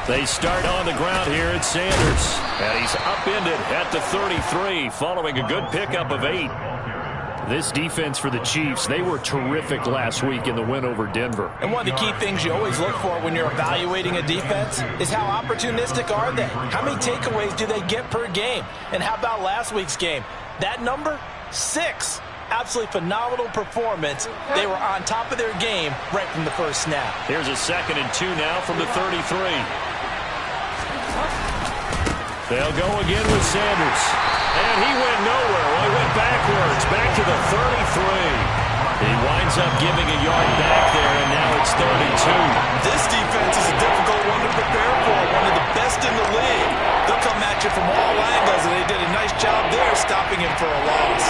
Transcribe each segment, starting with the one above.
They start on the ground here at Sanders. And he's upended at the 33 following a good pickup of 8. This defense for the Chiefs, they were terrific last week in the win over Denver. And one of the key things you always look for when you're evaluating a defense is how opportunistic are they? How many takeaways do they get per game? And how about last week's game? That number? 6. Absolutely phenomenal performance. They were on top of their game right from the first snap. Here's a 2nd and 2 now from the 33. They'll go again with Sanders. And he went nowhere. Well, he went backwards, back to the 33. He winds up giving a yard back there, and now it's 32. This defense is a difficult one to prepare for, one of the best in the league. They'll come at you from all angles, and they did a nice job there stopping him for a loss.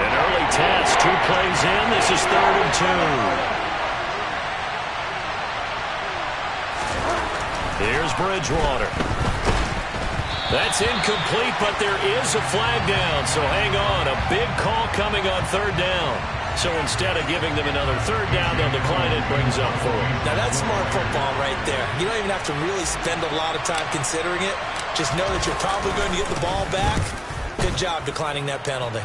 An early test, 2 plays in. This is 3rd and 2. Here's Bridgewater. That's incomplete, but there is a flag down, so hang on. A big call coming on 3rd down. So instead of giving them another 3rd down, they'll decline it, brings up 4. Now that's smart football right there. You don't even have to really spend a lot of time considering it. Just know that you're probably going to get the ball back. Good job declining that penalty.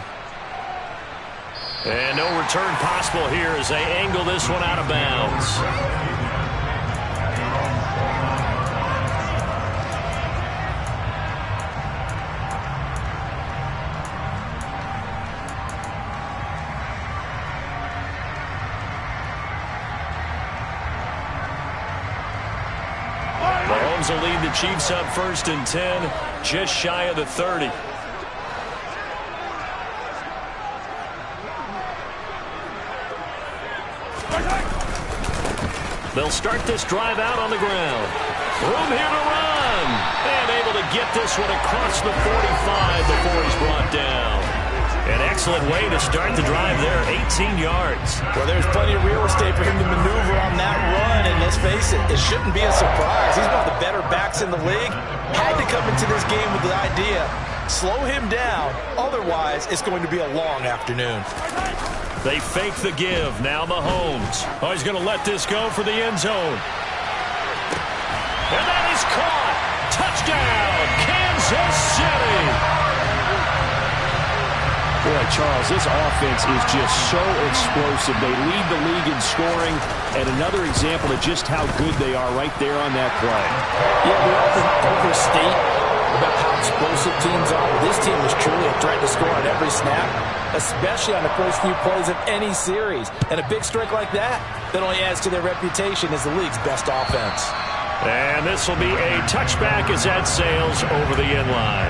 And no return possible here as they angle this one out of bounds. Mahomes will lead the Chiefs up 1st and 10, just shy of the 30. They'll start this drive out on the ground. Room here to run. And able to get this one across the 45 before he's brought down. An excellent way to start the drive there, 18 yards. Well, there's plenty of real estate for him to maneuver on that run, and let's face it, it shouldn't be a surprise. He's one of the better backs in the league. Had to come into this game with the idea, slow him down, otherwise it's going to be a long afternoon. They fake the give. Now Mahomes. Oh, he's going to let this go for the end zone. And that is caught. Touchdown, Kansas City. Boy, Charles, this offense is just so explosive. They lead the league in scoring, and another example of just how good they are right there on that play. Yeah, we often overstate about how explosive teams are. This team is truly a threat to score on every snap, especially on the first few plays of any series. And a big strike like that only adds to their reputation as the league's best offense. And this will be a touchback as that sails over the end line.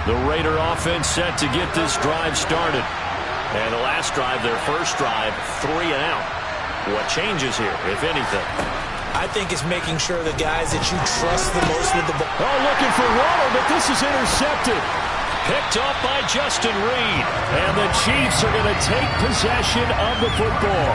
The Raider offense set to get this drive started. And the last drive, their first drive, 3 and out. What changes here, if anything? I think it's making sure the guys that you trust the most with the ball. Oh, looking for Waddle, but this is intercepted. Picked off by Justin Reed. And the Chiefs are going to take possession of the football.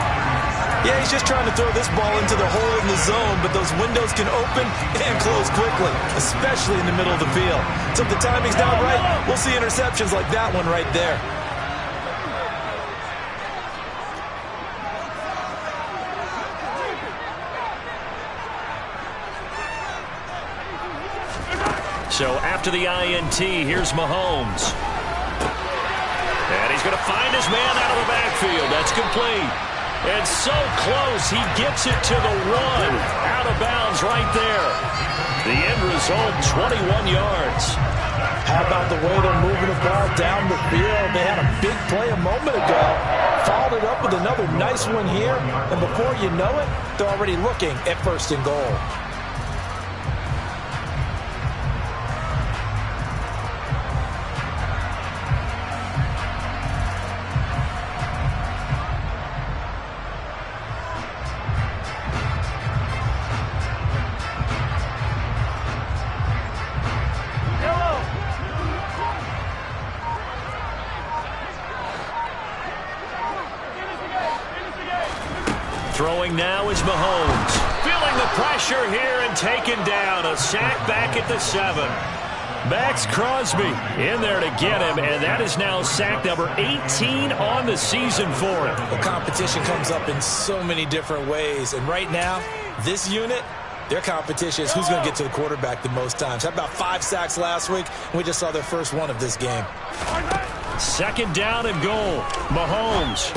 Yeah, he's just trying to throw this ball into the hole in the zone, but those windows can open and close quickly, especially in the middle of the field. So if the timing's not right, we'll see interceptions like that one right there. So after the INT, here's Mahomes. And he's going to find his man out of the backfield. That's complete. And so close, he gets it to the 1. Out of bounds right there. The end result, 21 yards. How about the way they're moving the ball down the field? They had a big play a moment ago. Followed it up with another nice one here. And before you know it, they're already looking at 1st and goal. Throwing now is Mahomes. Feeling the pressure here and taken down. A sack back at the 7. Max Crosby in there to get him, and that is now sack number 18 on the season for him. Well, competition comes up in so many different ways, and right now, this unit, their competition is who's going to get to the quarterback the most times. How about 5 sacks last week? We just saw their first one of this game. Second down and goal. Mahomes.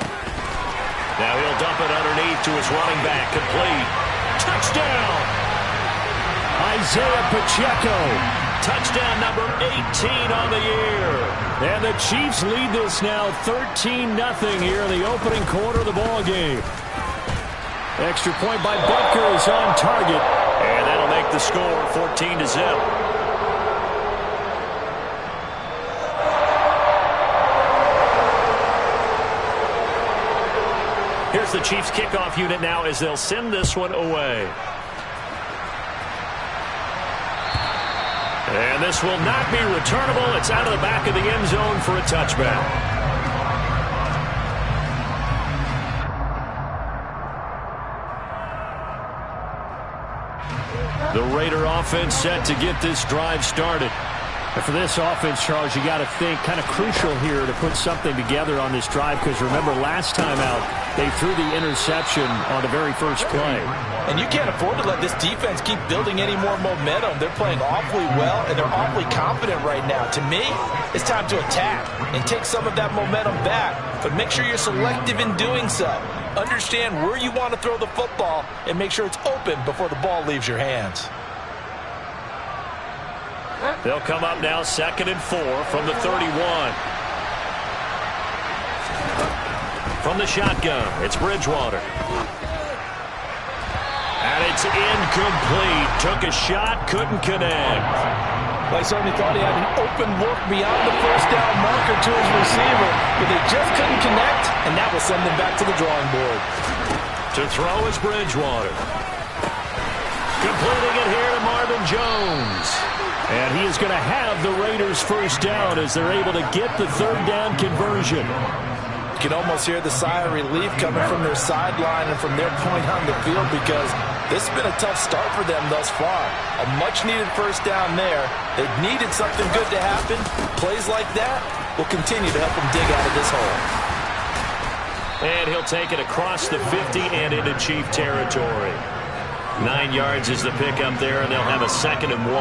Now he'll dump it underneath to his running back. Complete. Touchdown. Isaiah Pacheco. Touchdown number 18 on the year. And the Chiefs lead this now 13-0 here in the opening quarter of the ball game. Extra point by Butker is on target. And that'll make the score 14-0. Here's the Chiefs kickoff unit now as they'll send this one away. And this will not be returnable. It's out of the back of the end zone for a touchback. The Raider offense set to get this drive started. And for this offense, Charles, you got to think kind of crucial here to put something together on this drive, because remember last time out they threw the interception on the very first play. And you can't afford to let this defense keep building any more momentum. They're playing awfully well, and they're awfully confident right now. To me, it's time to attack and take some of that momentum back, but make sure you're selective in doing so. Understand where you want to throw the football and make sure it's open before the ball leaves your hands. They'll come up now 2nd and 4 from the 31. From the shotgun, it's Bridgewater. And it's incomplete. Took a shot, couldn't connect. Well, I certainly thought he had an open look beyond the first down marker to his receiver, but they just couldn't connect, and that will send them back to the drawing board. To throw is Bridgewater. Completing it here to Marvin Jones. And he is going to have the Raiders first down as they're able to get the third down conversion. You can almost hear the sigh of relief coming from their sideline and from their point on the field, because this has been a tough start for them thus far. A much-needed first down there. They've needed something good to happen. Plays like that will continue to help them dig out of this hole. And he'll take it across the 50 and into Chief territory. 9 yards is the pickup there, and they'll have a 2nd and 1.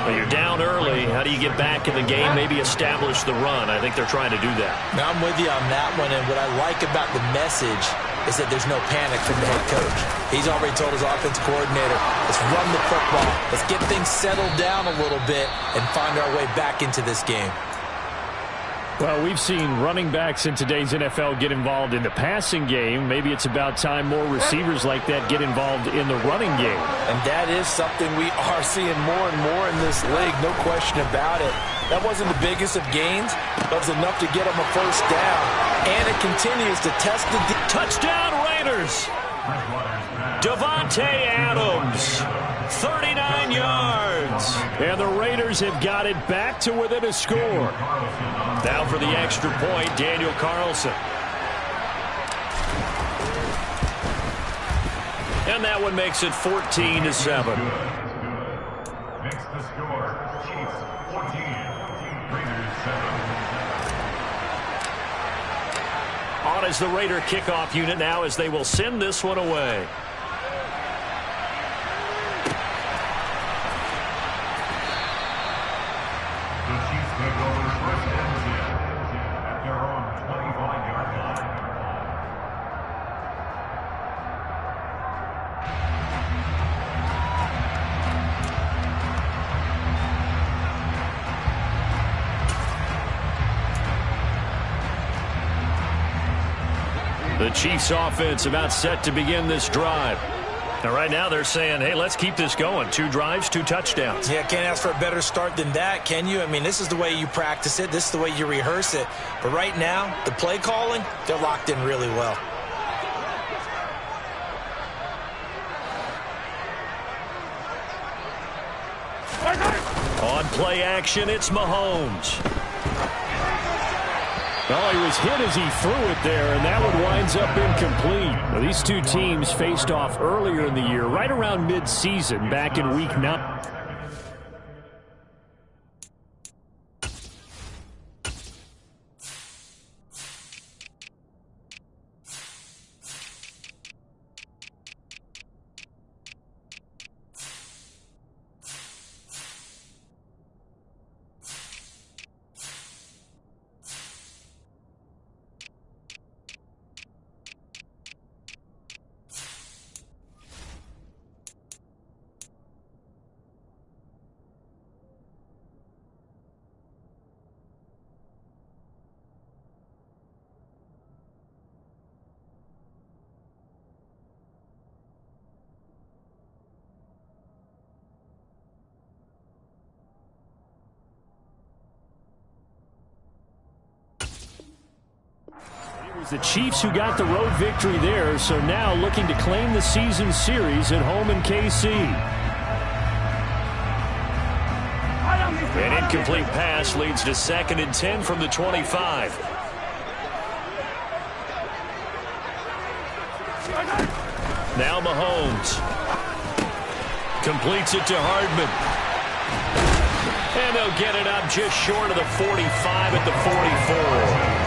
Well, you're down early. How do you get back in the game? Maybe establish the run. I think they're trying to do that. Now, I'm with you on that one, and what I like about the message is that there's no panic from the head coach. He's already told his offensive coordinator, let's run the football, let's get things settled down a little bit and find our way back into this game. Well, we've seen running backs in today's NFL get involved in the passing game. Maybe it's about time more receivers like that get involved in the running game. And that is something we are seeing more and more in this league, no question about it. That wasn't the biggest of gains, but it was enough to get them a first down. And it continues to test the... Touchdown Raiders! Davante Adams, 39 yards. And the Raiders have got it back to within a score. Now for the extra point, Daniel Carlson. And that one makes it 14-7. Makes the score, Chiefs 14, Raiders 7. On is the Raider kickoff unit now as they will send this one away. The Chiefs take over first and 10 at their own 25-yard line. The Chiefs offense about set to begin this drive. Now right now they're saying, hey, let's keep this going. 2 drives, 2 touchdowns. Yeah, can't ask for a better start than that, can you? I mean, this is the way you practice it. This is the way you rehearse it. But right now, the play calling, they're locked in really well. On play action, it's Mahomes. Well, he was hit as he threw it there, and that one winds up incomplete. Now, these two teams faced off earlier in the year, right around mid-season, back in Week 9. The Chiefs who got the road victory there, so now looking to claim the season series at home in KC. An incomplete pass leads to 2nd and 10 from the 25. Now Mahomes completes it to Hardman. And they'll get it up just short of the 45 at the 44.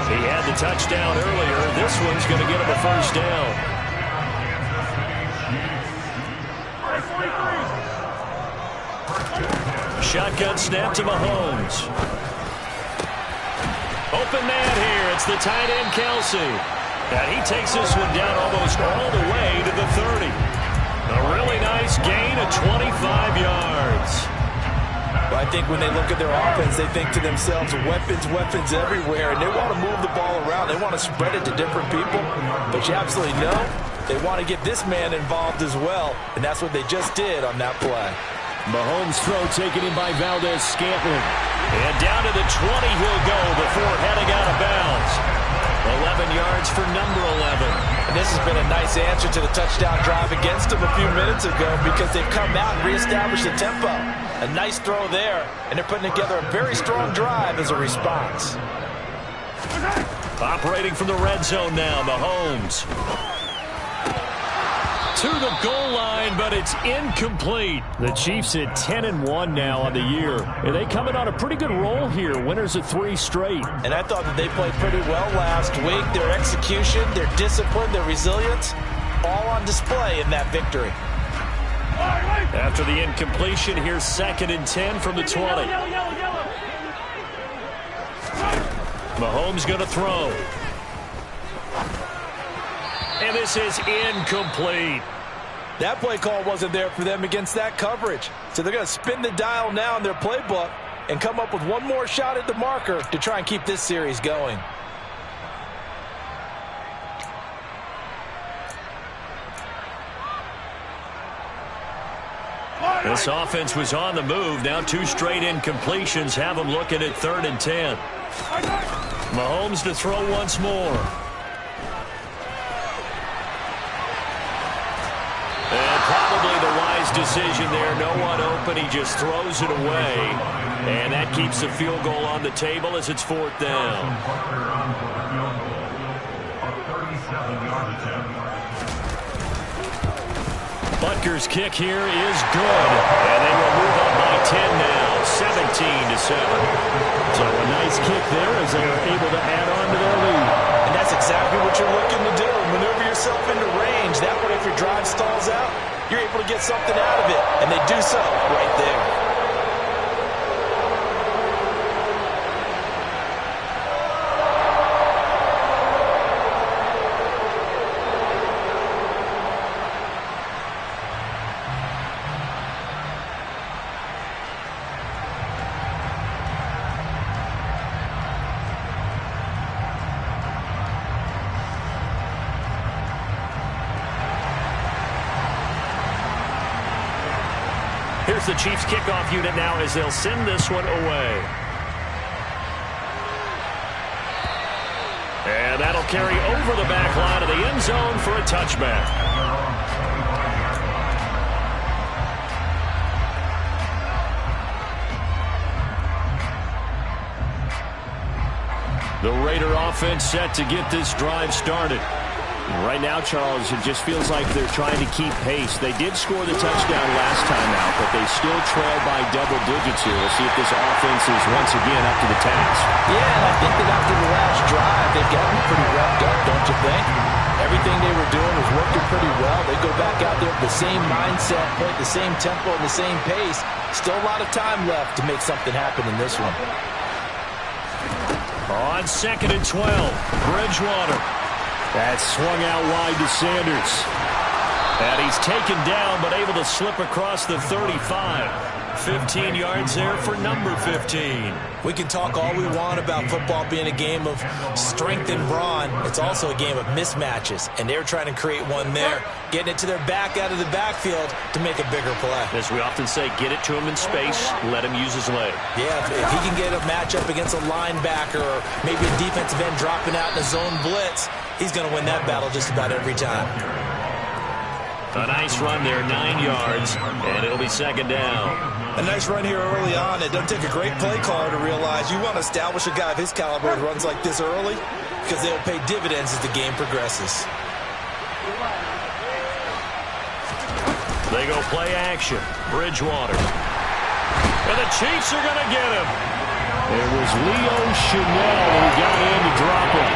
He had the touchdown earlier. This one's going to get him a first down. Shotgun snap to Mahomes. Open man here. It's the tight end, Kelsey. And he takes this one down almost all the way to the 30. A really nice gain of 25 yards. Well, I think when they look at their offense, they think to themselves, weapons everywhere, and they want to move the ball around. They want to spread it to different people. But you absolutely know they want to get this man involved as well, and that's what they just did on that play. Mahomes' throw taken in by Valdez-Scantling. And down to the 20 he'll go before heading out of bounds. 11 yards for number 11. And this has been a nice answer to the touchdown drive against them a few minutes ago because they've come out and reestablished the tempo. A nice throw there, and they're putting together a very strong drive as a response. Operating from the red zone now, Mahomes. To the goal line, but it's incomplete. The Chiefs at 10-1 now on the year. And they coming on a pretty good roll here. Winners of 3 straight. And I thought that they played pretty well last week. Their execution, their discipline, their resilience, all on display in that victory. After the incompletion, here's 2nd and 10 from the 20. Mahomes going to throw. And this is incomplete. That play call wasn't there for them against that coverage. So they're going to spin the dial now in their playbook and come up with one more shot at the marker to try and keep this series going. This offense was on the move. Now 2 straight incompletions have them looking at 3rd and 10. Mahomes to throw once more. And probably the wise decision there. No one open. He just throws it away. And that keeps the field goal on the table as it's 4th down. Butker's kick here is good. And they will move up by 10 now. 17-7. So a nice kick there as they are able to add on to their lead. And that's exactly what you're looking to do. Maneuver yourself into range. That way, if your drive stalls out, you're able to get something out of it. And they do so right there. Here's the Chiefs kickoff unit now as they'll send this one away. And that'll carry over the back line of the end zone for a touchback. The Raider offense set to get this drive started. Right now, Charles, it just feels like they're trying to keep pace. They did score the touchdown last time out, but they still trail by double digits here. We'll see if this offense is once again up to the task. Yeah, and I think that after the last drive, they've gotten pretty wrapped up, don't you think? Everything they were doing was working pretty well. They go back out there with the same mindset, play at the same tempo and the same pace. Still a lot of time left to make something happen in this one. On 2nd and 12, Bridgewater. That swung out wide to Sanders. And he's taken down, but able to slip across the 35. 15 yards there for number 15. We can talk all we want about football being a game of strength and brawn. It's also a game of mismatches, and they're trying to create one there, getting it to their back out of the backfield to make a bigger play. As we often say, get it to him in space, let him use his leg. Yeah, if he can get a matchup against a linebacker or maybe a defensive end dropping out in a zone blitz, he's going to win that battle just about every time. A nice run there, 9 yards, and it'll be second down. A nice run here early on. It doesn't take a great play caller to realize you want to establish a guy of his caliber who runs like this early because they'll pay dividends as the game progresses. They go play action. Bridgewater. And the Chiefs are going to get him. It was Leo Chanel who got in to drop him.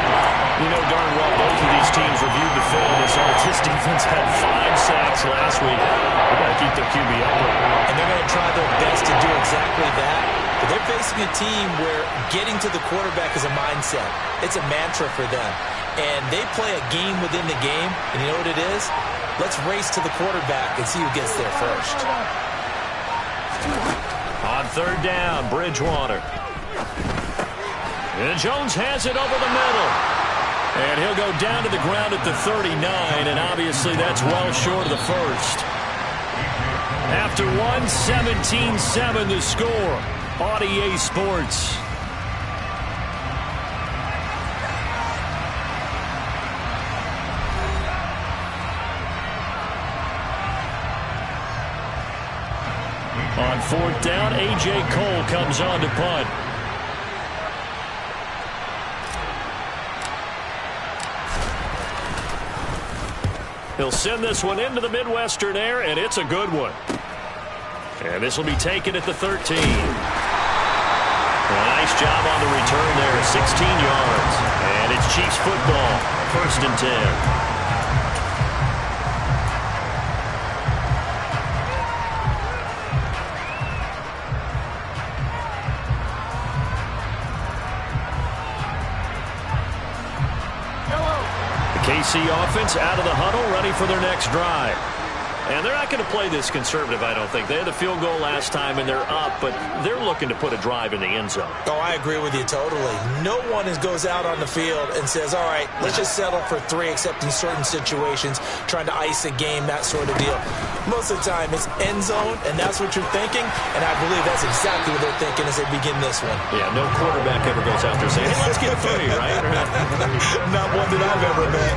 You know darn well both of these teams reviewed the film and saw this defense had 5 sacks last week. They've got to keep their QB upright. And they're going to try their best to do exactly that. But they're facing a team where getting to the quarterback is a mindset. It's a mantra for them. And they play a game within the game. And you know what it is? Let's race to the quarterback and see who gets there first. On third down, Bridgewater. And Jones has it over the middle. And he'll go down to the ground at the 39, and obviously that's well short of the first. After 17-7 the score on EA Sports. On fourth down, A.J. Cole comes on to punt. He'll send this one into the Midwestern air, and it's a good one. And this will be taken at the 13. A nice job on the return there, 16 yards. And it's Chiefs football, 1st and 10. KC offense out of the huddle, ready for their next drive. And they're not going to play this conservative, I don't think. They had the field goal last time, and they're up, but they're looking to put a drive in the end zone. Oh, I agree with you totally. No one goes out on the field and says, all right, let's just settle for 3, except in certain situations, trying to ice a game, that sort of deal. Most of the time, it's end zone, and that's what you're thinking, and I believe that's exactly what they're thinking as they begin this one. Yeah, no quarterback ever goes out there saying, hey, let's get 3, right? Not one that I've ever met.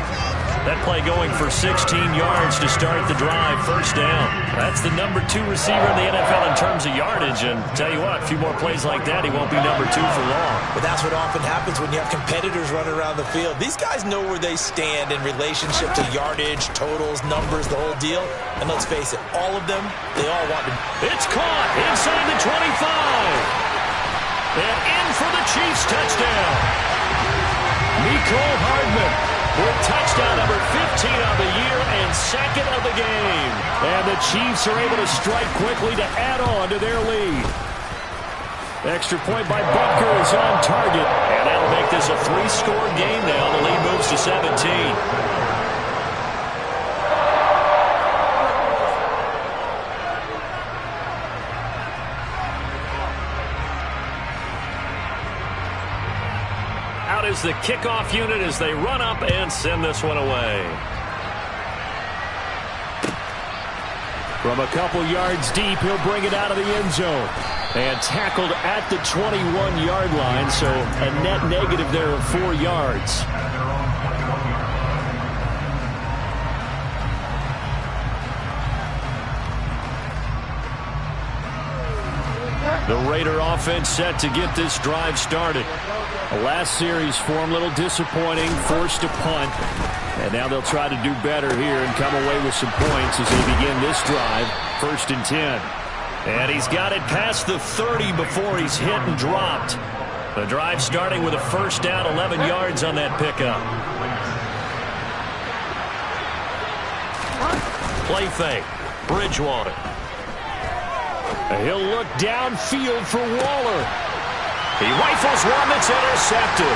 That play going for 16 yards to start the drive, 1st down. That's the number 2 receiver in the NFL in terms of yardage, and tell you what, a few more plays like that, he won't be number 2 for long. But that's what often happens when you have competitors running around the field. These guys know where they stand in relationship to yardage, totals, numbers, the whole deal. And let's face it, all of them, they all want to... It's caught inside the 25. And in for the Chiefs touchdown. Nicole Hardman with touchdown number 15 of the year and 2nd of the game. And the Chiefs are able to strike quickly to add on to their lead. Extra point by Butker is on target. And that'll make this a 3-score game now. The lead moves to 17. Is the kickoff unit as they run up and send this one away. From a couple yards deep, he'll bring it out of the end zone. And tackled at the 21-yard line, so a net negative there of 4 yards. The Raider offense set to get this drive started. The last series for him, a little disappointing, forced to punt. And now they'll try to do better here and come away with some points as they begin this drive, 1st and 10. And he's got it past the 30 before he's hit and dropped. The drive starting with a 1st down, 11 yards on that pickup. Play fake, Bridgewater. He'll look downfield for Waller. He rifles one that's intercepted.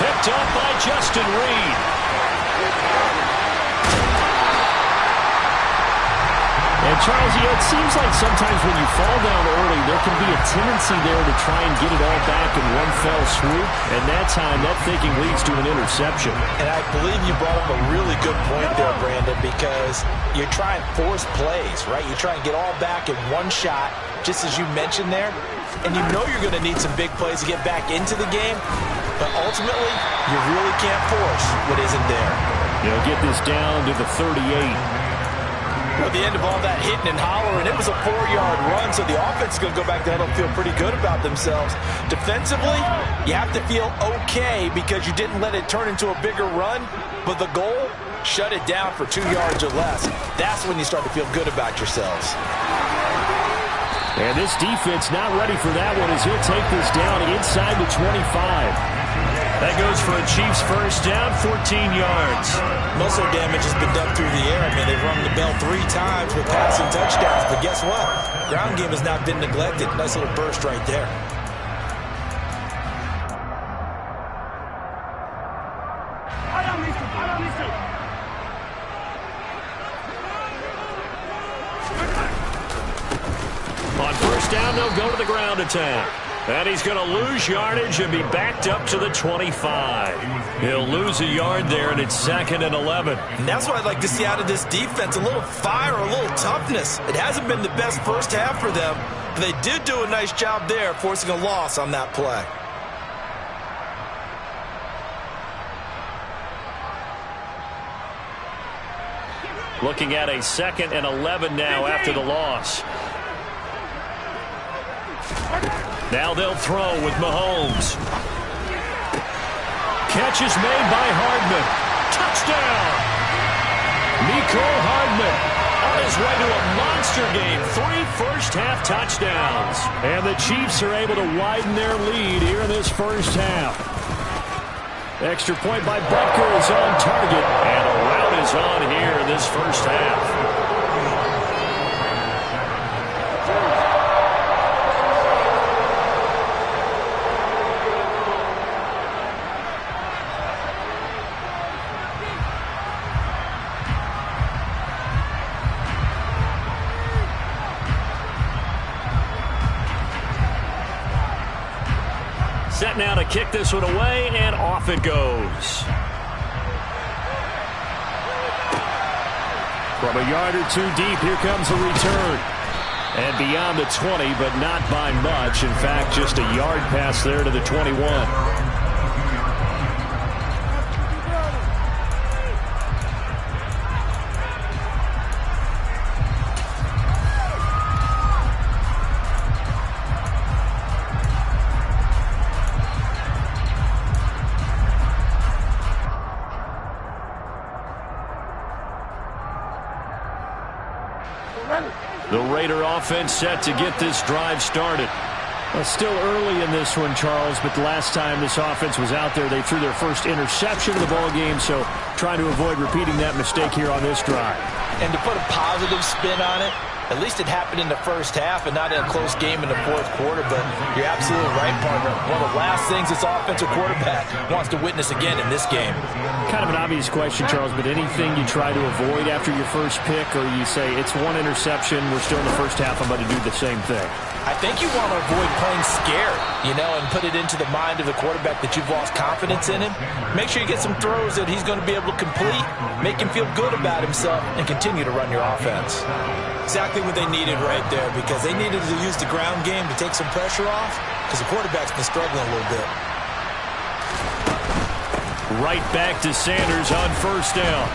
Picked up by Justin Reed. And, Charles, it seems like sometimes when you fall down early, there can be a tendency there to try and get it all back in one fell swoop. And that time, that thinking leads to an interception. And I believe you brought up a really good point there, Brandon, because you're trying to force plays, right? You try and get all back in one shot, just as you mentioned there. And you know you're going to need some big plays to get back into the game. But ultimately, you really can't force what isn't there. They'll get this down to the 38. At the end of all that hitting and hollering, it was a 4-yard run, so the offense is going to go back there and feel pretty good about themselves. Defensively, you have to feel okay because you didn't let it turn into a bigger run, but the goal, shut it down for 2 yards or less. That's when you start to feel good about yourselves. And this defense not ready for that one as he'll take this down inside the 25. That goes for a Chiefs first down, 14 yards. Most of their damage has been done through the air. I mean, they've rung the bell 3 times with passing touchdowns. But guess what? Ground game has not been neglected. Nice little burst right there. On first down, they'll go to the ground attack. And he's going to lose yardage and be backed up to the 25. He'll lose a yard there, and it's 2nd and 11. And that's what I'd like to see out of this defense, a little fire, a little toughness. It hasn't been the best first half for them, but they did do a nice job there, forcing a loss on that play. Looking at a 2nd and 11 now after the loss. Now they'll throw with Mahomes. Catch is made by Hardman. Touchdown! Mecole Hardman on his way to a monster game. 3 first-half touchdowns. And the Chiefs are able to widen their lead here in this first half. Extra point by Butker is on target. And a rout is on here in this first half. Set now to kick this one away, and off it goes. From a yard or 2 deep, here comes a return. And beyond the 20, but not by much. In fact, just a yard pass there to the 21. The Raider offense set to get this drive started. Well, still early in this one, Charles, but the last time this offense was out there, they threw their first interception of the ball game, so trying to avoid repeating that mistake here on this drive. And to put a positive spin on it, at least it happened in the first half and not in a close game in the fourth quarter, but you're absolutely right, partner. One of the last things this offensive quarterback wants to witness again in this game. Kind of an obvious question, Charles, but anything you try to avoid after your first pick, or you say it's 1 interception, we're still in the first half, I'm about to do the same thing? I think you want to avoid playing scared, and put it into the mind of the quarterback that you've lost confidence in him. Make sure you get some throws that he's going to be able to complete, make him feel good about himself, and continue to run your offense. Exactly what they needed right there, because they needed to use the ground game to take some pressure off, because the quarterback's been struggling a little bit. Right back to Sanders on first down.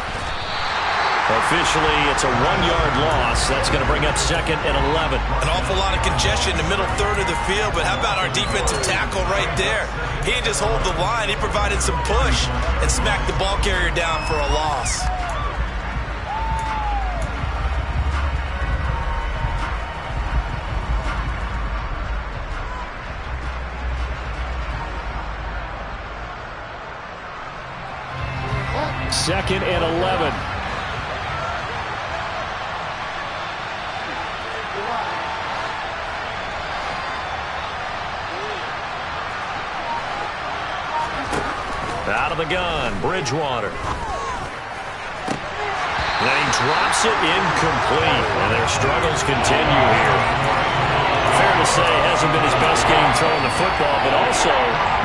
Officially, it's a 1-yard loss. That's going to bring up 2nd and 11. An awful lot of congestion in the middle third of the field, but how about our defensive tackle right there? He didn't just hold the line. He provided some push and smacked the ball carrier down for a loss. Second and 11. Out of the gun, Bridgewater. Then he drops it incomplete, and their struggles continue here. Fair to say, hasn't been his best game throwing the football, but also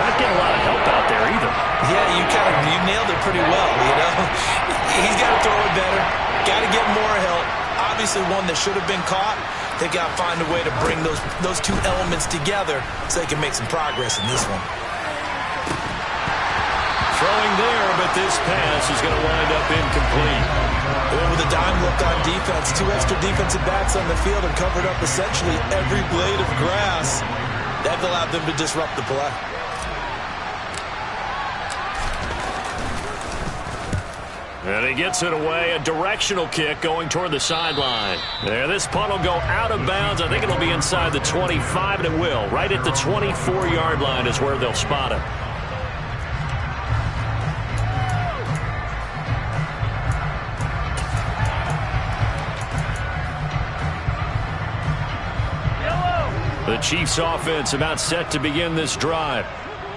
not getting a lot of help out there either. Yeah, you nailed it pretty well, you know. He's got to throw it better, got to get more help. Obviously one that should have been caught. They got to find a way to bring those two elements together so they can make some progress in this one. Throwing there, but this pass is going to wind up incomplete. And with a dime look on defense, two extra defensive backs on the field and covered up essentially every blade of grass. That allowed them to disrupt the play. And he gets it away, a directional kick going toward the sideline. There, this punt will go out of bounds. I think it'll be inside the 25, and it will. Right at the 24-yard line is where they'll spot it. The Chiefs offense about set to begin this drive.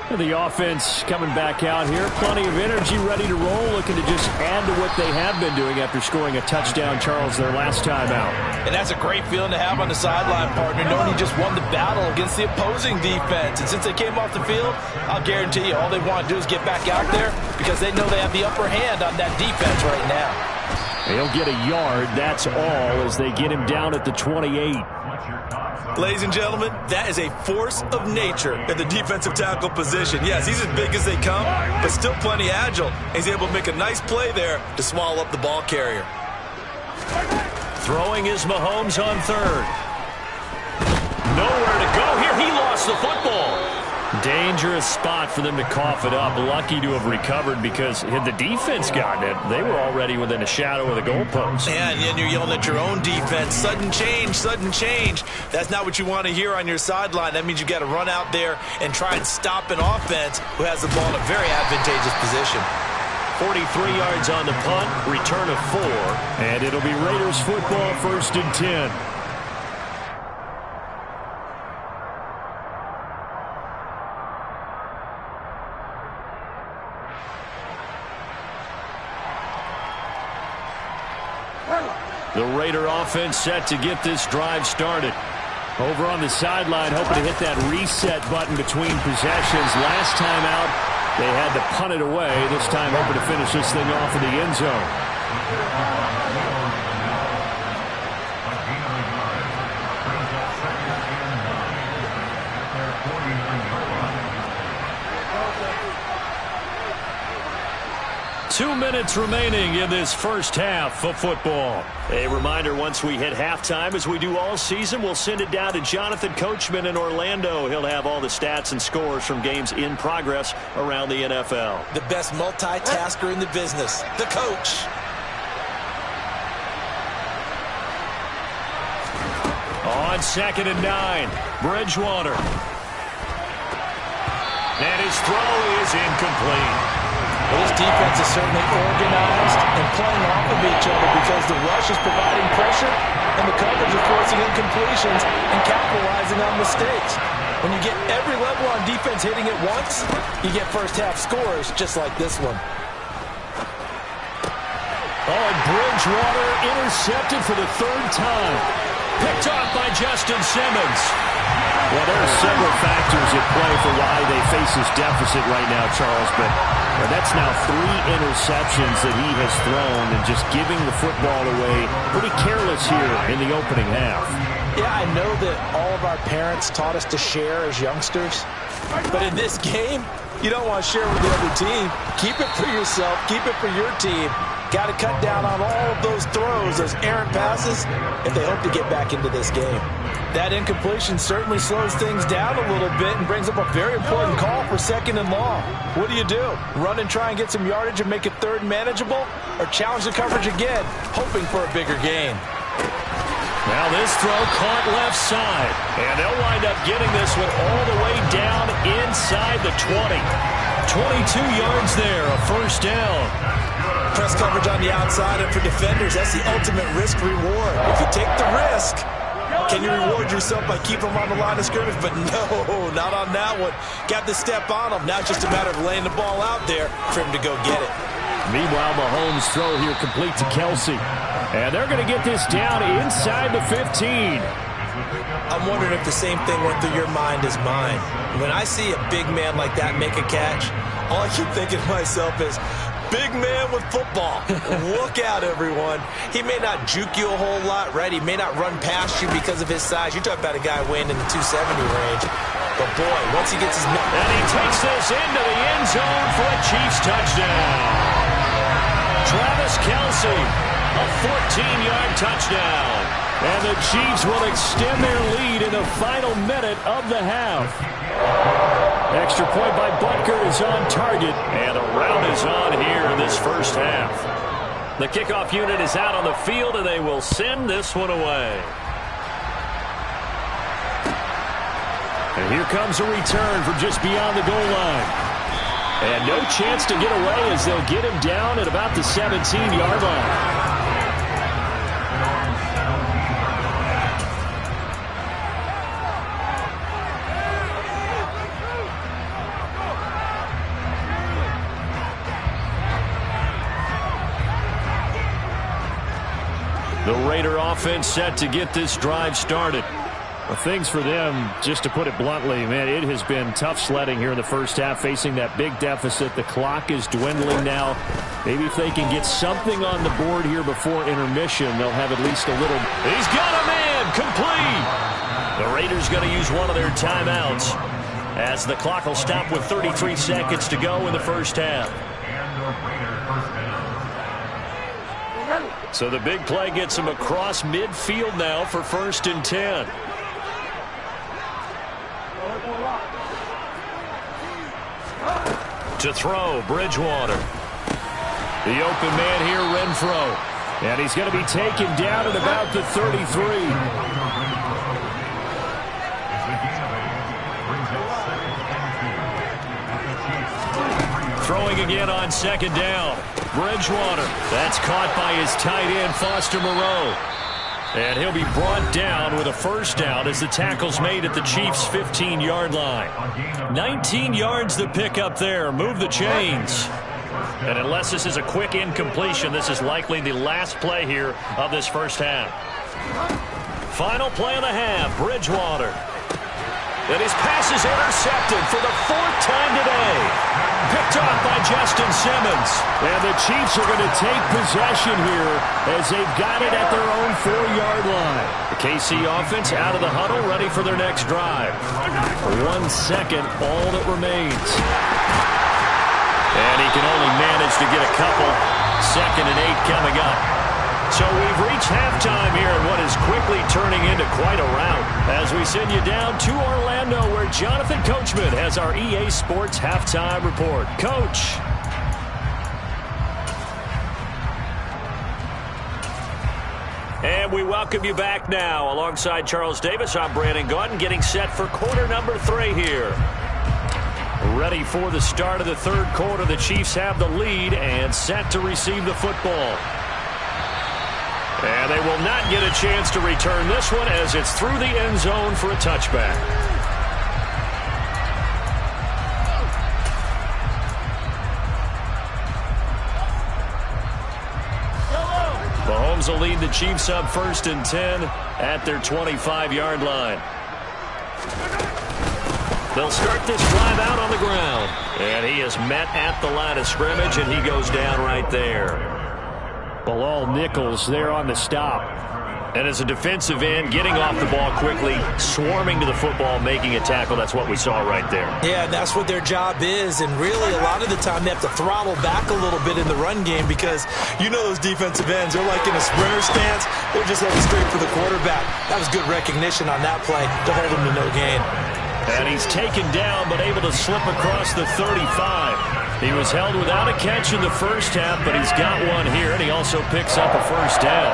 The offense coming back out here. Plenty of energy, ready to roll, looking to just add to what they have been doing after scoring a touchdown, Charles, their last time out. And that's a great feeling to have on the sideline, partner, knowing he just won the battle against the opposing defense. And since they came off the field, I'll guarantee you all they want to do is get back out there because they know they have the upper hand on that defense right now. He'll get a yard, that's all, as they get him down at the 28. Ladies and gentlemen, that is a force of nature at the defensive tackle position. Yes, he's as big as they come, but still plenty agile. He's able to make a nice play there to swallow up the ball carrier. Throwing is Mahomes on third. Nowhere to go here. He lost the football. Dangerous spot for them to cough it up. Lucky to have recovered because had the defense gotten it, they were already within a shadow of the goalpost. Yeah, and you're yelling at your own defense. Sudden change, sudden change. That's not what you want to hear on your sideline. That means you've got to run out there and try and stop an offense who has the ball in a very advantageous position. 43 yards on the punt, return of 4. And it'll be Raiders football, 1st and 10. The Raider offense set to get this drive started. Over on the sideline, hoping to hit that reset button between possessions. Last time out, they had to punt it away. This time hoping to finish this thing off in the end zone. 2 minutes remaining in this first half of football. A reminder, once we hit halftime, as we do all season, we'll send it down to Jonathan Coachman in Orlando. He'll have all the stats and scores from games in progress around the NFL. The best multitasker in the business, the coach. On 2nd and 9, Bridgewater. And his throw is incomplete. Well, this defense is certainly organized and playing off of each other because the rush is providing pressure and the coverage is forcing incompletions and capitalizing on mistakes. When you get every level on defense hitting at once, you get first half scores just like this one. Oh, and Bridgewater intercepted for the 3rd time. Picked off by Justin Simmons. Well, there are several factors at play for why they face this deficit right now, Charles, but that's now 3 interceptions that he has thrown and just giving the football away. Pretty careless here in the opening half. Yeah, I know that all of our parents taught us to share as youngsters, but in this game, you don't want to share with the other team. Keep it for yourself. Keep it for your team. Got to cut down on all of those throws, those errant passes, if they hope to get back into this game. That incompletion certainly slows things down a little bit and brings up a very important call for 2nd and long. What do? Run and try and get some yardage and make it 3rd and manageable? Or challenge the coverage again, hoping for a bigger gain? Now this throw caught left side. And they'll wind up getting this one all the way down inside the 20. 22 yards there, a 1st down. Press coverage on the outside, and for defenders, that's the ultimate risk-reward. If you take the risk, can you reward yourself by keeping them on the line of scrimmage? But no, not on that one. Got to step on them. Now it's just a matter of laying the ball out there for him to go get it. Meanwhile, Mahomes' throw here complete to Kelsey. And they're going to get this down inside the 15. I'm wondering if the same thing went through your mind as mine. When I see a big man like that make a catch, all I keep thinking to myself is, big man with football. Look out, everyone. He may not juke you a whole lot, right? He may not run past you because of his size. You're talking about a guy weighing in the 270 range. But, boy, once he gets his... And he takes this into the end zone for a Chiefs touchdown. Travis Kelce, a 14-yard touchdown. And the Chiefs will extend their lead in the final minute of the half. Extra point by Butker is on target. And the rout is on here in this first half. The kickoff unit is out on the field, and they will send this one away. And here comes a return from just beyond the goal line. And no chance to get away as they'll get him down at about the 17-yard line. The Raider offense set to get this drive started. Well, things for them, just to put it bluntly, man, it has been tough sledding here in the first half, facing that big deficit. The clock is dwindling now. Maybe if they can get something on the board here before intermission, they'll have at least a little. He's got a man, complete. The Raiders going to use one of their timeouts as the clock will stop with 33 seconds to go in the first half. So the big play gets him across midfield now for 1st and 10. To throw, Bridgewater. The open man here, Renfro. And he's going to be taken down at about the 33. Throwing again on 2nd down. Bridgewater. That's caught by his tight end, Foster Moreau. And he'll be brought down with a 1st down as the tackle's made at the Chiefs' 15-yard line. 19 yards the pick up there. Move the chains. And unless this is a quick incompletion, this is likely the last play here of this first half. Final play of the half, Bridgewater. And his pass is intercepted for the 4th time today. Picked off by Justin Simmons. And the Chiefs are going to take possession here as they've got it at their own 4-yard line. The KC offense out of the huddle, ready for their next drive. 1 second, all that remains. And he can only manage to get a couple. 2nd and 8 coming up. So we've reached halftime here in what is quickly turning into quite a rout as we send you down to Orlando where Jonathan Coachman has our EA Sports halftime report. Coach. And we welcome you back now. Alongside Charles Davis, I'm Brandon Gaudin getting set for quarter number 3 here. Ready for the start of the 3rd quarter. The Chiefs have the lead and set to receive the football. And they will not get a chance to return this one as it's through the end zone for a touchback. Mahomes will lead the Chiefs up 1st and 10 at their 25-yard line. They'll start this drive out on the ground. And he is met at the line of scrimmage, and he goes down right there. Bilal Nichols there on the stop. And as a defensive end, getting off the ball quickly, swarming to the football, making a tackle. That's what we saw right there. Yeah, that's what their job is. And really, a lot of the time, they have to throttle back a little bit in the run game because you know those defensive ends, they're like in a sprinter stance. They're just heading straight for the quarterback. That was good recognition on that play to hold him to no gain. And he's taken down, but able to slip across the 35. He was held without a catch in the first half, but he's got one here, and he also picks up a 1st down.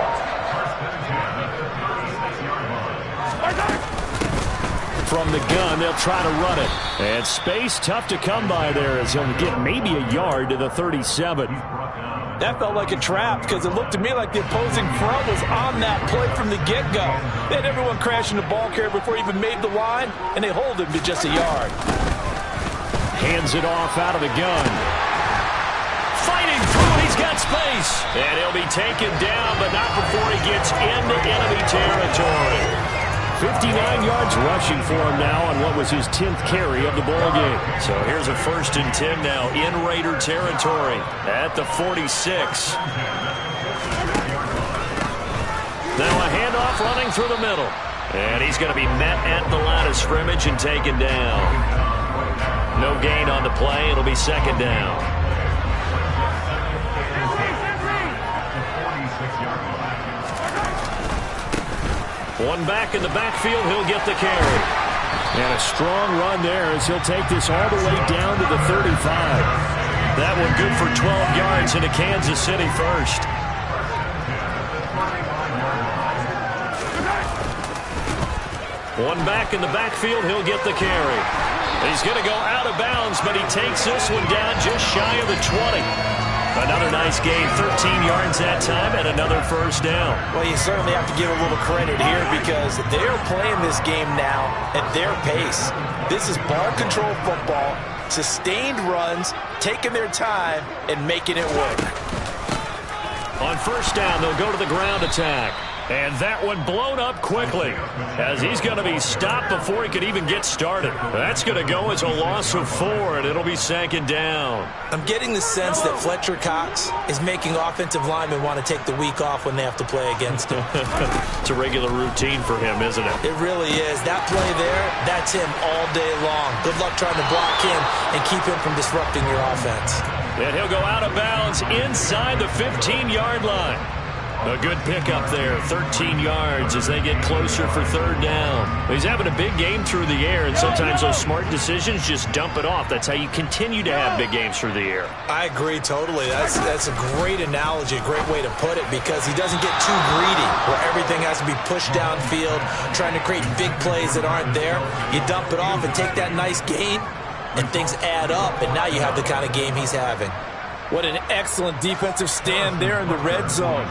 From the gun, they'll try to run it. And space tough to come by there as he'll get maybe a yard to the 37. That felt like a trap because it looked to me like the opposing front was on that play from the get-go. They had everyone crashing the ball carrier before he even made the line, and they hold him to just a yard. Hands it off out of the gun. Fighting through, he's got got space. And he'll be taken down, but not before he gets into enemy territory. 59 yards rushing for him now on what was his 10th carry of the ball game. So here's a 1st and 10 now in Raider territory at the 46. Now a handoff running through the middle. And he's going to be met at the line of scrimmage and taken down. No gain on the play. It'll be 2nd down. One back in the backfield. He'll get the carry. And a strong run there as he'll take this all the way down to the 35. That one good for 12 yards into Kansas City first. One back in the backfield. He'll get the carry. He's going to go out of bounds, but he takes this one down just shy of the 20. Another nice gain, 13 yards that time, and another 1st down. Well, you certainly have to give a little credit here because they're playing this game now at their pace. This is ball control football, sustained runs, taking their time, and making it work. On 1st down, they'll go to the ground attack. And that one blown up quickly as he's going to be stopped before he could even get started. That's going to go as a loss of 4, and it'll be 2nd down. I'm getting the sense that Fletcher Cox is making offensive linemen want to take the week off when they have to play against him. It's a regular routine for him, isn't it? It really is. That play there, that's him all day long. Good luck trying to block him and keep him from disrupting your offense. And he'll go out of bounds inside the 15-yard line. A good pickup there, 13 yards as they get closer for 3rd down. He's having a big game through the air, and sometimes those smart decisions just dump it off. That's how you continue to have big games through the air. I agree totally. That's a great analogy, a great way to put it, because he doesn't get too greedy where everything has to be pushed downfield, trying to create big plays that aren't there. You dump it off and take that nice gain, and things add up, and now you have the kind of game he's having. What an excellent defensive stand there in the red zone.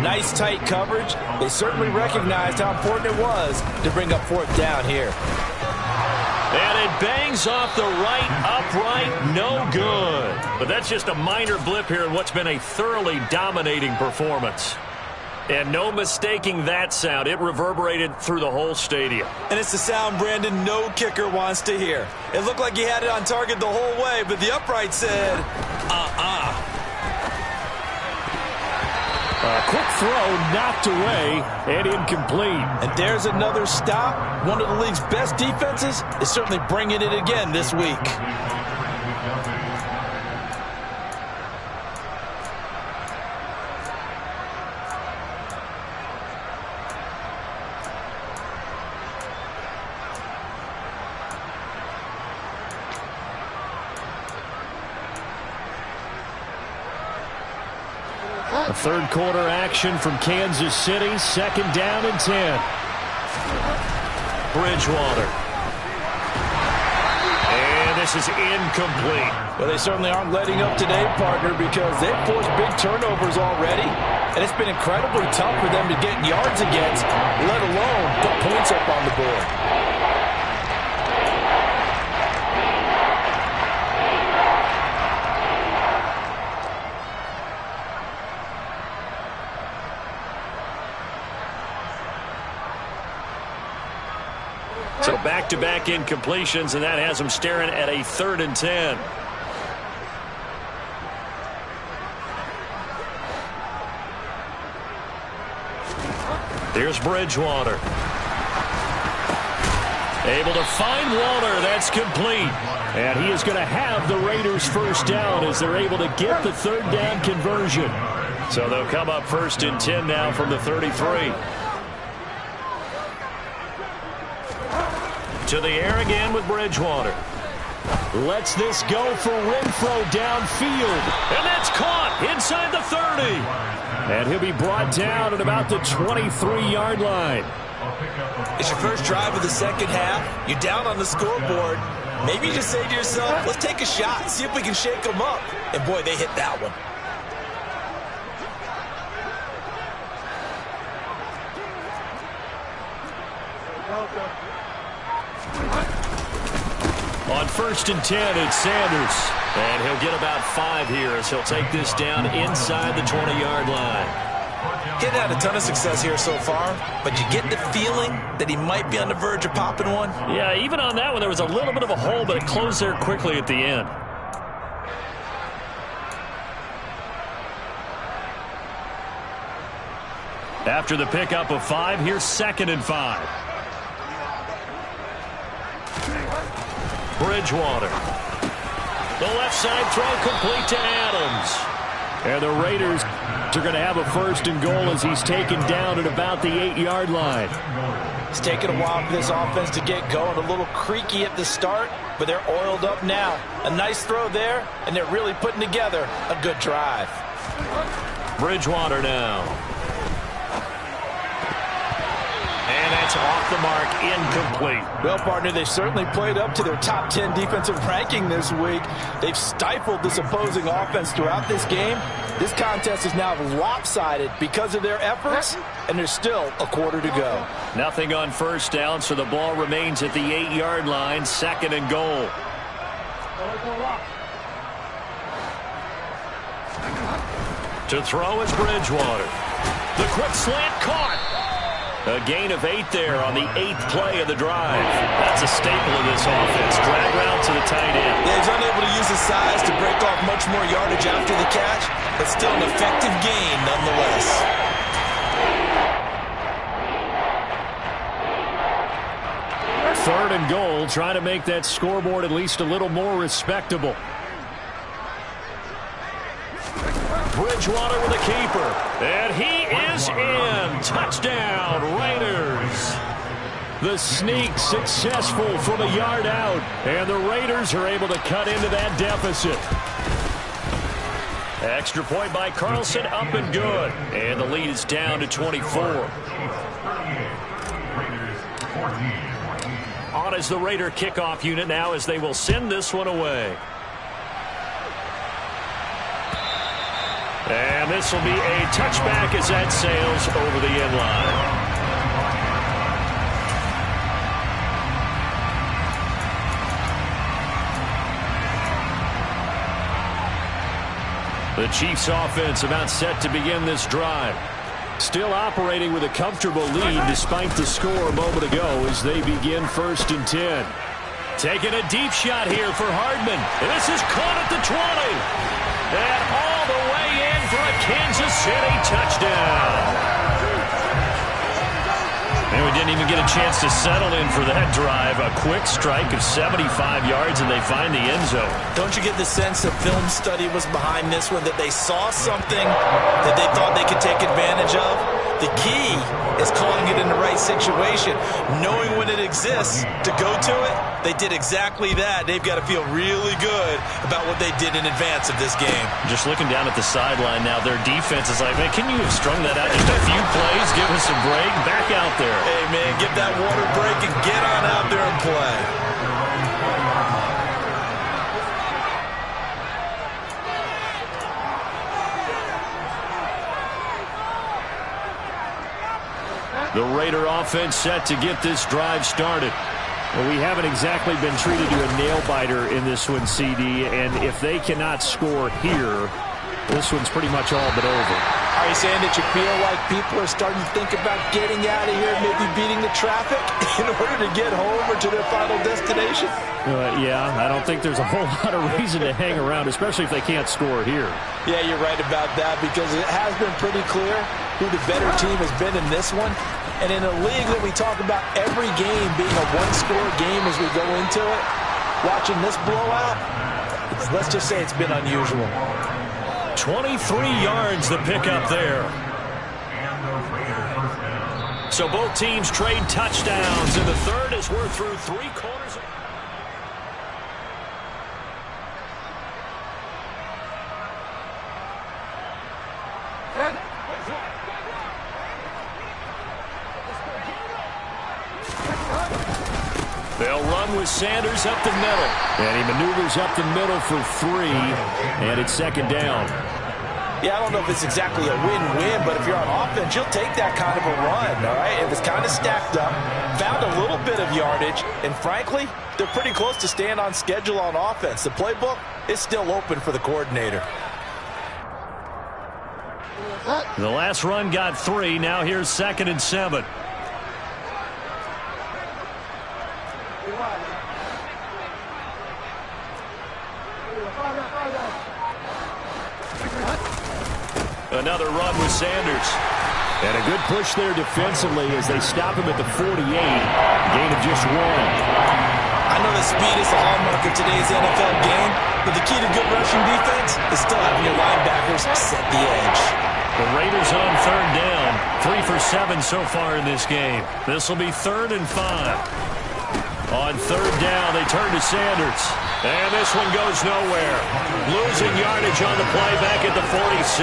Nice tight coverage. They certainly recognized how important it was to bring up 4th down here. And it bangs off the right upright. No good. But that's just a minor blip here in what's been a thoroughly dominating performance. And no mistaking that sound. It reverberated through the whole stadium. And it's the sound, Brandon, no kicker wants to hear. It looked like he had it on target the whole way, but the upright said, A quick throw knocked away and incomplete. And there's another stop. One of the league's best defenses is certainly bringing it again this week. A 3rd quarter action from Kansas City. 2nd down and 10. Bridgewater. And this is incomplete. Well, they certainly aren't letting up today, partner, because they've forced big turnovers already. And it's been incredibly tough for them to get yards against, let alone put points up on the board. So back-to-back incompletions, and that has them staring at a 3rd and 10. Here's Bridgewater. Able to find Waller. That's complete. And he is going to have the Raiders 1st down as they're able to get the 3rd down conversion. So they'll come up 1st and 10 now from the 33. To the air again with Bridgewater. Lets this go for Renfro downfield. And that's caught inside the 30. And he'll be brought down at about the 23-yard line. It's your first drive of the 2nd half. You're down on the scoreboard. Maybe you just say to yourself, let's take a shot, see if we can shake them up. And boy, they hit that one. On 1st and 10, it's Sanders. And he'll get about 5 here as he'll take this down inside the 20-yard line. Getting had a ton of success here so far, but you get the feeling that he might be on the verge of popping one. Yeah, even on that one, there was a little bit of a hole, but it closed there quickly at the end. After the pickup of 5, here's 2nd and 5. Bridgewater. The left side throw complete to Adams. And the Raiders are going to have a 1st and goal as he's taken down at about the 8-yard line. It's taken a while for this offense to get going. A little creaky at the start, but they're oiled up now. A nice throw there, and they're really putting together a good drive. Bridgewater now. And that's off the mark, incomplete. Well, partner, they certainly played up to their top 10 defensive ranking this week. They've stifled this opposing offense throughout this game. This contest is now lopsided because of their efforts, and there's still a quarter to go. Nothing on 1st down, so the ball remains at the 8-yard line, 2nd and goal. To throw is Bridgewater. The quick slant caught. A gain of 8 there on the 8th play of the drive. That's a staple of this offense. Drag route to the tight end. Yeah, he's unable to use his size to break off much more yardage after the catch, but still an effective gain nonetheless. 3rd and goal, trying to make that scoreboard at least a little more respectable. Bridgewater with a keeper. And he is in. Touchdown, Raiders. The sneak successful from a yard out. And the Raiders are able to cut into that deficit. Extra point by Carlson, up and good. And the lead is down to 24. On is the Raider kickoff unit now as they will send this one away. And this will be a touchback as that sails over the end line. The Chiefs offense about set to begin this drive. Still operating with a comfortable lead despite the score a moment ago as they begin 1st and 10. Taking a deep shot here for Hardman. And this is caught at the 20. And all the way in for a Kansas City touchdown. And we didn't even get a chance to settle in for that drive. A quick strike of 75 yards, and they find the end zone. Don't you get the sense that film study was behind this one, that they saw something that they thought they could take advantage of? The key is calling it in the right situation. Knowing when it exists to go to it, they did exactly that. They've got to feel really good about what they did in advance of this game. Just looking down at the sideline now, their defense is like, man, can you have strung that out just a few plays? Give us a break. Back out there. Hey, man, get that water break and get on out there and play. The Raider offense set to get this drive started. Well, we haven't exactly been treated to a nail-biter in this one, CD, and if they cannot score here, this one's pretty much all but over. Are you saying that you feel like people are starting to think about getting out of here, maybe beating the traffic in order to get home or to their final destination? Yeah, I don't think there's a whole lot of reason to hang around, especially if they can't score here. Yeah, you're right about that because it has been pretty clear who the better team has been in this one. And in a league that we talk about every game being a one-score game as we go into it, watching this blowout, let's just say it's been unusual. 23 yards the pickup there. So both teams trade touchdowns in the third as we're through 3/4. They'll run with Sanders up the middle. And he maneuvers up the middle for 3, and it's 2nd down. Yeah, I don't know if it's exactly a win-win, but if you're on offense, you'll take that kind of a run, all right? It was kind of stacked up, found a little bit of yardage, and frankly, they're pretty close to staying on schedule on offense. The playbook is still open for the coordinator. The last run got 3. Now here's 2nd and 7. Another run with Sanders. And a good push there defensively as they stop him at the 48. Gain of just 1. I know that speed is the hallmark of today's NFL game, but the key to good rushing defense is still having your linebackers set the edge. The Raiders on 3rd down. 3 for 7 so far in this game. This will be 3rd and 5. On 3rd down, they turn to Sanders. And this one goes nowhere. Losing yardage on the play back at the 46.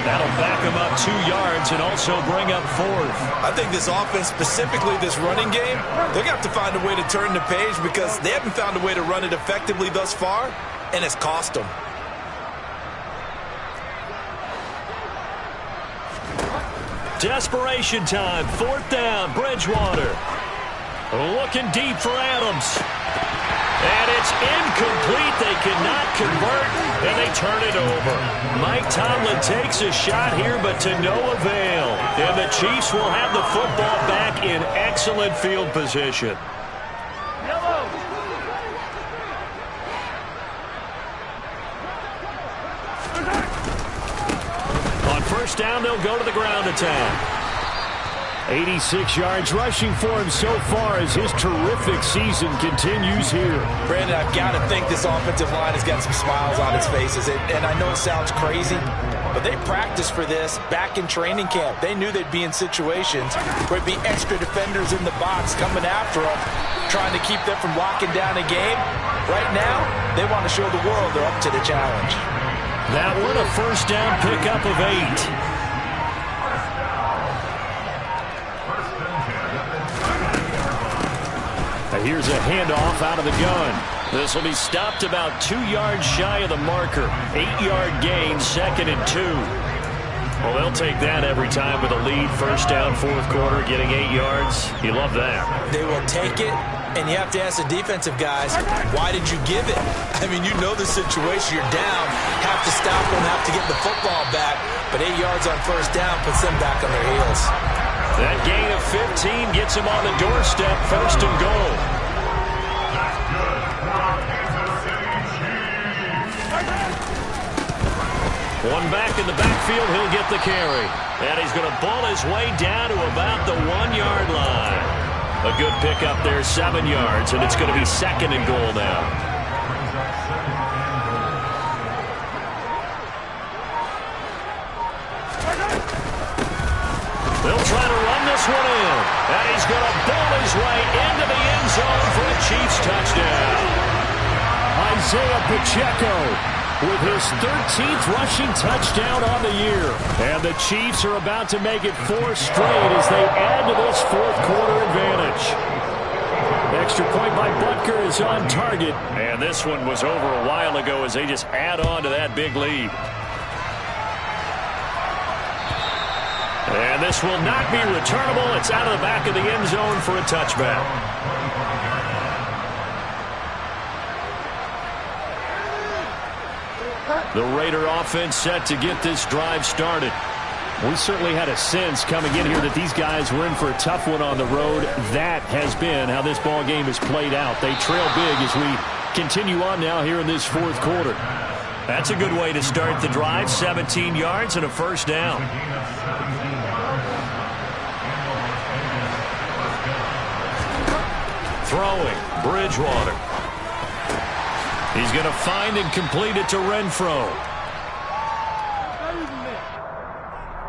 That'll back them up 2 yards and also bring up 4th. I think this offense, specifically this running game, they're going to have to find a way to turn the page because they haven't found a way to run it effectively thus far, and it's cost them. Desperation time. 4th down. Bridgewater. Looking deep for Adams. And it's incomplete. They cannot convert, and they turn it over. Mike Tomlin takes a shot here, but to no avail. And the Chiefs will have the football back in excellent field position. On 1st down, they'll go to the ground attack. 86 yards rushing for him so far as his terrific season continues here. Brandon, I've got to think this offensive line has got some smiles on its faces. And I know it sounds crazy, but they practiced for this back in training camp. They knew they'd be in situations where it'd be extra defenders in the box coming after them, trying to keep them from locking down a game. Right now, they want to show the world they're up to the challenge. That one a 1st down pickup of 8. Here's a handoff out of the gun. This will be stopped about 2 yards shy of the marker. 8-yard gain, 2nd and 2. Well, they'll take that every time with a lead. 1st down, 4th quarter, getting 8 yards. You love that. They will take it, and you have to ask the defensive guys, why did you give it? I mean, you know the situation. You're down, have to stop them, have to get the football back. But 8 yards on 1st down puts them back on their heels. That gain of 15 gets him on the doorstep, 1st and goal. One back in the backfield, he'll get the carry. And he's going to ball his way down to about the 1-yard line. A good pickup there, 7 yards, and it's going to be 2nd and goal now. They'll try to run this one in. And he's going to ball his way into the end zone for a Chiefs touchdown. Isaiah Pacheco with his 13th rushing touchdown on the year. And the Chiefs are about to make it 4 straight as they add to this 4th quarter advantage. Extra point by Butker is on target. And this one was over a while ago as they just add on to that big lead. And this will not be returnable. It's out of the back of the end zone for a touchback. The Raider offense set to get this drive started. We certainly had a sense coming in here that these guys were in for a tough one on the road. That has been how this ball game has played out. They trail big as we continue on now here in this 4th quarter. That's a good way to start the drive. 17 yards and a 1st down. Throwing, Bridgewater. He's going to find and complete it to Renfro.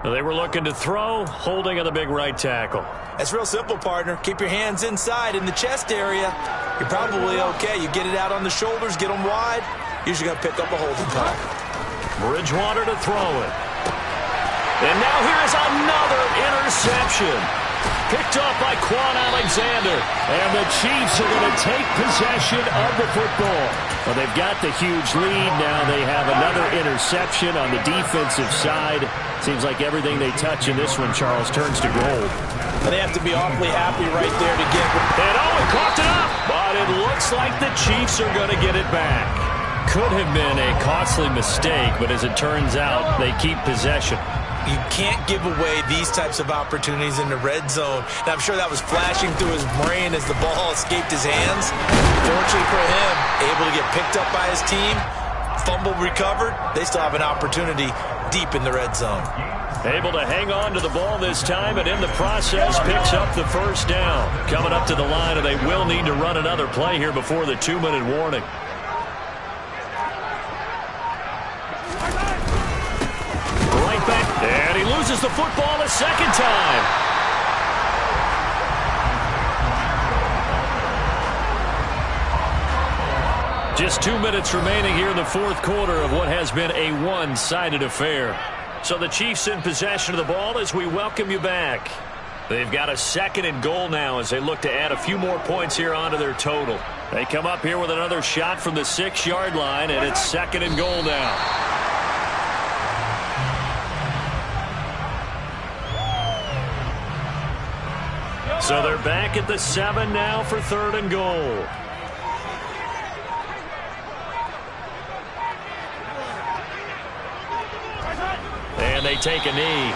They were looking to throw, holding on the big right tackle. That's real simple, partner. Keep your hands inside in the chest area. You're probably okay. You get it out on the shoulders, get them wide. Usually going to pick up a holding call. Bridgewater to throw it. And now here's another interception. Picked off by Quan Alexander. And the Chiefs are going to take possession of the football. Well, they've got the huge lead. Now they have another interception on the defensive side. Seems like everything they touch in this one, Charles, turns to gold. And they have to be awfully happy right there to get. And it coughed it up. But it looks like the Chiefs are going to get it back. Could have been a costly mistake, but as it turns out, they keep possession. You can't give away these types of opportunities in the red zone. And I'm sure that was flashing through his brain as the ball escaped his hands. Fortunately for him, able to get picked up by his team, fumble recovered. They still have an opportunity deep in the red zone. Able to hang on to the ball this time, and in the process picks up the first down. Coming up to the line, and they will need to run another play here before the 2-minute warning. Right back, and he loses the football a second time. Just 2 minutes remaining here in the fourth quarter of what has been a one-sided affair. So the Chiefs in possession of the ball as we welcome you back. They've got a 2nd and goal now as they look to add a few more points here onto their total. They come up here with another shot from the 6-yard line, and it's 2nd and goal now. So they're back at the 7 now for 3rd and goal. And they take a knee.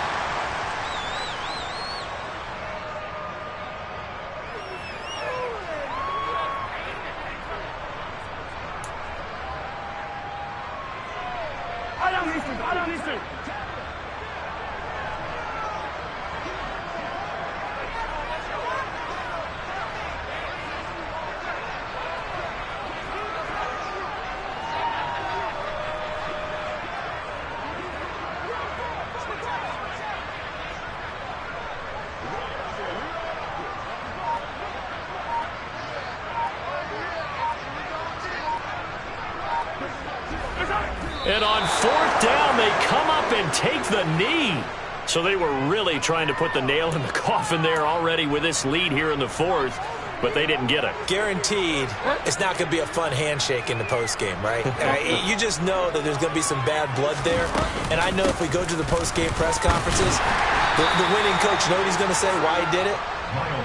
And on 4th down, they come up and take the knee. So they were really trying to put the nail in the coffin there already with this lead here in the 4th, but they didn't get it. Guaranteed, it's not going to be a fun handshake in the postgame, right? You just know that there's going to be some bad blood there. And I know if we go to the postgame press conferences, the winning coach, you know what he's going to say, why he did it?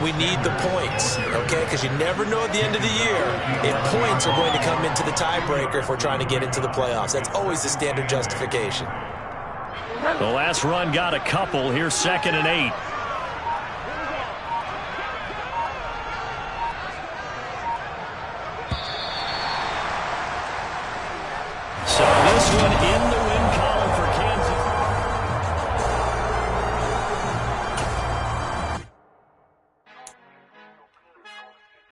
We need the points, okay? Because you never know at the end of the year if points are going to come into the tiebreaker if we're trying to get into the playoffs. That's always the standard justification. The last run got a couple. Here's 2nd and 8.